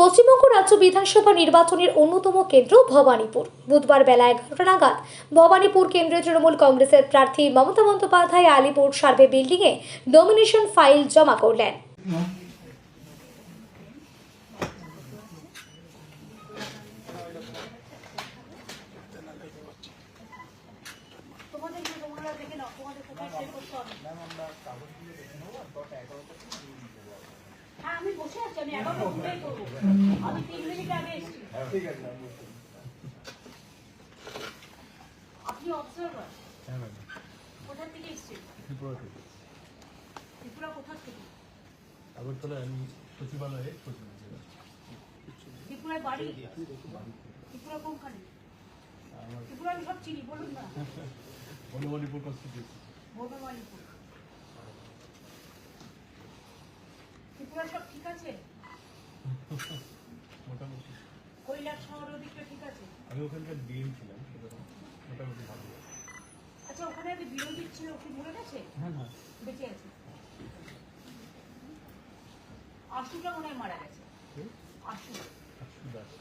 পশ্চিমবঙ্গ রাজ্য বিধানসভা নির্বাচনের অন্যতম কেন্দ্র ভবানীপুর। বুধবার বেলা 11টা নাগাদ ভবানীপুর কেন্দ্রে তৃণমূল কংগ্রেসের প্রার্থী মমতা বন্দ্যোপাধ্যায় আলিপুর সার্ভে বিল্ডিংয়ে নমিনেশন ফাইল জমা করলেন। আমি বসে আছি, আমি 11টা ঘুরেই করবো। আমি 3 মিনিট আগে এসেছি। আপনি অবজারভার? হ্যাঁ ম্যাডাম। কোথা থেকে এসেছেন? ত্রিপুরা থেকে। ত্রিপুরা কোথা থেকে? আগরতলা আমি সচিবালয়ে ত্রিপুরায় বাড়ি? ত্রিপুরা কোনখানে? ত্রিপুরা আমি সব চিনি, বলুন না। বনমালীপুর কনস্টিটিউয়েন্সি। বনমালীপুর। ত্রিপুরা সব ঠিক আছে? মোটামুটি। কৈলাস শহর ওদিকটা ঠিক আছে? আমি ওখানকার ডিএম ছিলাম, মোটামুটি ভালো। আচ্ছা, ওখানে একটা বিরোধী ছিল, কি মরে গেছে? হ্যাঁ না, বেঁচে আছে। আশুটা মনে হয় মারা গেছে। আশু দাস।